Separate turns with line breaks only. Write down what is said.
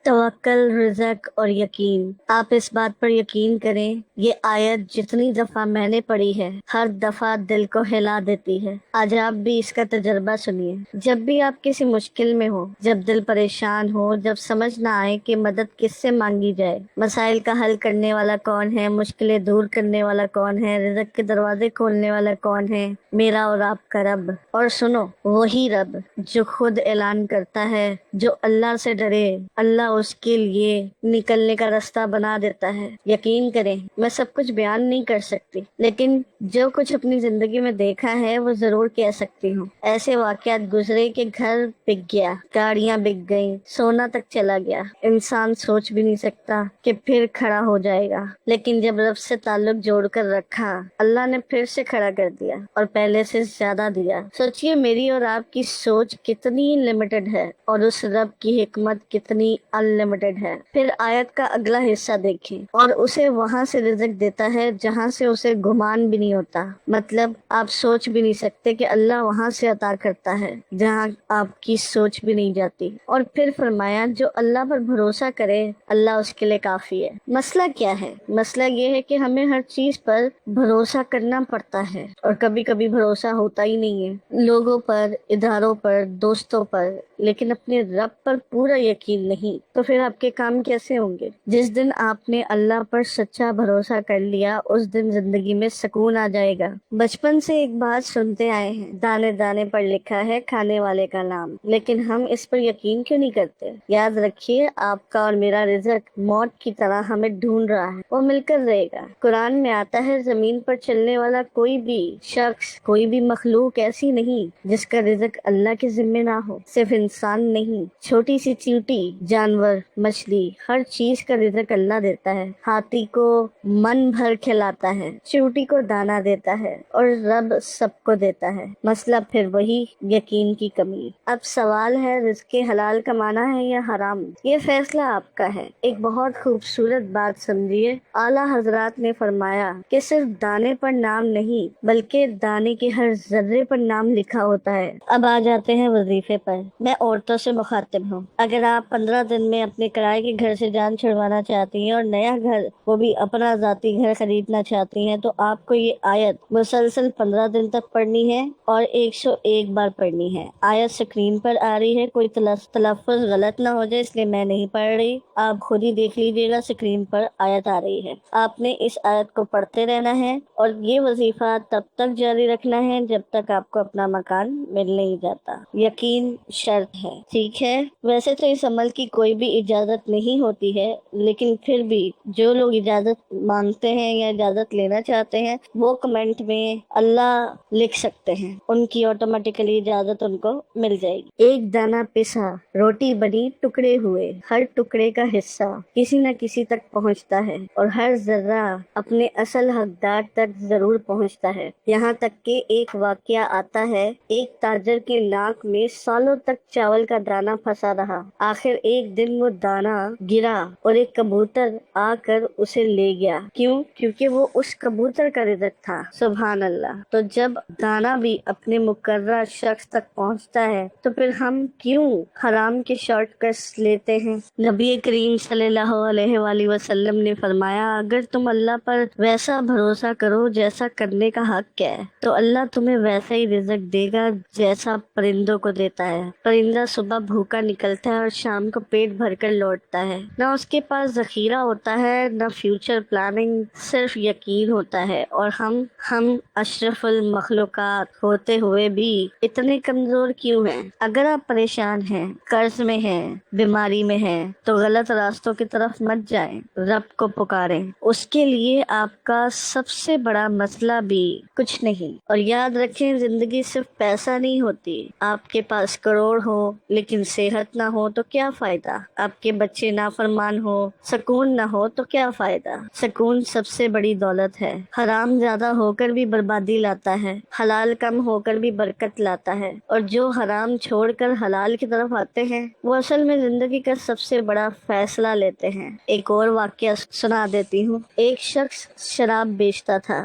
توکل، رزق اور یقین۔ آپ اس بات پر یقین کریں، یہ آیت جتنی دفعہ میں نے پڑھی ہے ہر دفعہ دل کو ہلا دیتی ہے۔ آج آپ بھی اس کا تجربہ سنیے۔ جب بھی آپ کسی مشکل میں ہو، جب دل پریشان ہو، جب سمجھ نہ آئے کہ مدد کس سے مانگی جائے، مسائل کا حل کرنے والا کون ہے، مشکلیں دور کرنے والا کون ہے، رزق کے دروازے کھولنے والا کون ہے؟ میرا اور آپ کا رب۔ اور سنو، وہی رب جو خود اعلان کرتا ہے جو اللہ سے ڈرے اللہ اس کے لیے نکلنے کا راستہ بنا دیتا ہے۔ یقین کریں، میں سب کچھ بیان نہیں کر سکتی، لیکن جو کچھ اپنی زندگی میں دیکھا ہے وہ ضرور کہہ سکتی ہوں۔ ایسے واقعات گزرے کہ گھر بک گیا، گاڑیاں بک گئیں، سونا تک چلا گیا۔ انسان سوچ بھی نہیں سکتا کہ پھر کھڑا ہو جائے گا، لیکن جب رب سے تعلق جوڑ کر رکھا، اللہ نے پھر سے کھڑا کر دیا اور پہلے سے زیادہ دیا۔ سوچئے میری اور آپ کی سوچ کتنی لمیٹڈ ہے اور اس رب کی حکمت کتنی ان لمیٹڈ ہے۔ پھر آیت کا اگلا حصہ دیکھیں، اور اسے وہاں سے رزق دیتا ہے جہاں سے اسے گمان بھی نہیں ہوتا۔ مطلب آپ سوچ بھی نہیں سکتے کہ اللہ وہاں سے عطا کرتا ہے جہاں آپ کی سوچ بھی نہیں جاتی۔ اور پھر فرمایا جو اللہ پر بھروسہ کرے اللہ اس کے لیے کافی ہے۔ مسئلہ کیا ہے؟ مسئلہ یہ ہے کہ ہمیں ہر چیز پر بھروسہ کرنا پڑتا ہے اور کبھی کبھی بھروسہ ہوتا ہی نہیں ہے، لوگوں پر، اداروں پر، دوستوں پر، لیکن اپنے رب پر پورا یقین نہیں۔ تو پھر آپ کے کام کیسے ہوں گے؟ جس دن آپ نے اللہ پر سچا بھروسہ کر لیا اس دن زندگی میں سکون آ جائے گا۔ بچپن سے ایک بات سنتے آئے ہیں، دانے دانے پر لکھا ہے کھانے والے کا نام، لیکن ہم اس پر یقین کیوں نہیں کرتے؟ یاد رکھیے، آپ کا اور میرا رزق موت کی طرح ہمیں ڈھونڈ رہا ہے، وہ مل کر رہے گا۔ قرآن میں آتا ہے زمین پر چلنے والا کوئی بھی شخص، کوئی بھی مخلوق ایسی نہیں جس کا رزق اللہ کے ذمہ نہ ہو۔ صرف انسان نہیں، چھوٹی سی چیونٹی، جانور، مچھلی، ہر چیز کا رزق اللہ دیتا ہے۔ ہاتھی کو من بھر کھلاتا ہے، چیونٹی کو دانا دیتا ہے، اور رب سب کو دیتا ہے۔ مسئلہ پھر وہی یقین کی کمی۔ اب سوال ہے، رزق حلال کمانا ہے یا حرام؟ یہ فیصلہ آپ کا ہے۔ ایک بہت خوبصورت بات سمجھیے، اعلیٰ حضرات نے فرمایا کہ صرف دانے پر نام نہیں بلکہ دانے کے ہر ذرے پر نام لکھا ہوتا ہے۔ اب آ جاتے ہیں وظیفے پر۔ میں عورتوں سے مخاطب ہوں۔ اگر آپ 15 دن میں اپنے کرائے کے گھر سے جان چھڑوانا چاہتی ہیں اور نیا گھر، وہ بھی اپنا ذاتی گھر خریدنا چاہتی ہیں، تو آپ کو یہ آیت مسلسل 15 دن تک پڑھنی ہے اور 101 بار پڑھنی ہے۔ آیت سکرین پر آ رہی ہے، کوئی تلفظ غلط نہ ہو جائے اس لیے میں نہیں پڑھ رہی، آپ خود ہی دیکھ لیجیے گا، سکرین پر آیت آ رہی ہے۔ آپ نے اس آیت کو پڑھتے رہنا ہے اور یہ وظیفہ تب تک جاری رکھنا ہے جب تک آپ کو اپنا مکان مل نہیں جاتا۔ یقین شرط ہے، ٹھیک ہے؟ ویسے تو اس عمل کی کوئی بھی اجازت نہیں ہوتی ہے، لیکن پھر بھی جو لوگ اجازت مانگتے ہیں یا اجازت لینا چاہتے ہیں وہ کمنٹ میں اللہ لکھ سکتے ہیں، ان کی آٹومیٹیکلی اجازت ان کو مل جائے گی۔ ایک دانہ پسا، روٹی بنی ٹکڑے ہوئے، ہر ٹکڑے کا حصہ کسی نہ کسی تک پہنچتا ہے اور ہر ذرہ اپنے اصل حقدار تک ضرور پہنچتا ہے۔ یہاں تک کہ ایک واقعہ آتا ہے، ایک تاجر کے ناک میں سالوں تک چاول کا دانہ پھنسا رہا، آخر ایک دن وہ دانہ گرا اور ایک کبوتر آ کر اسے لے گیا۔ کیوں؟ کیونکہ وہ اس کبوتر کا رزق تھا۔ سبحان اللہ۔ تو جب دانہ بھی اپنے مقررہ شخص تک پہنچتا ہے تو پھر ہم کیوں حرام کے شارٹ کٹس لیتے ہیں؟ نبی کریم صلی اللہ علیہ وآلہ وسلم نے فرمایا، اگر تم اللہ پر ویسا بھروسہ کرو جیسا کرنے کا حق ہے تو اللہ تمہیں ویسا ہی رزق دے گا جیسا پرندوں کو دیتا ہے۔ پرندہ صبح بھوکا نکلتا ہے اور شام کو پیٹ بھر کر لوٹتا ہے، نہ اس کے پاس ذخیرہ ہوتا ہے نہ فیوچر پلاننگ، صرف یقین ہوتا ہے۔ اور ہم اشرف المخلوقات ہوتے ہوئے بھی اتنے کمزور کیوں ہیں؟ اگر آپ پریشان ہیں، قرض میں ہیں، بیماری میں ہیں، تو غلط راستوں کی طرف مت جائیں، رب کو پکاریں، اس کے لیے آپ کا سب سے بڑا مسئلہ بھی کچھ نہیں۔ اور یاد رکھیں، زندگی صرف پیسہ نہیں ہوتی، آپ کے پاس کروڑ ہو لیکن صحت نہ ہو تو کیا فائدہ؟ آپ کے بچے نافرمان ہو، سکون نہ ہو تو کیا فائدہ؟ سکون سب سے بڑی دولت ہے۔ حرام زیادہ ہو کر بھی بربادی لاتا ہے، حلال کم ہو کر بھی برکت لاتا ہے، اور جو حرام چھوڑ کر حلال کی طرف آتے ہیں وہ اصل میں زندگی کا سب سے بڑا فیصلہ لیتے ہیں۔ ایک اور واقعہ سنا دیتی ہوں۔ ایک شخص شراب بیچتا تھا،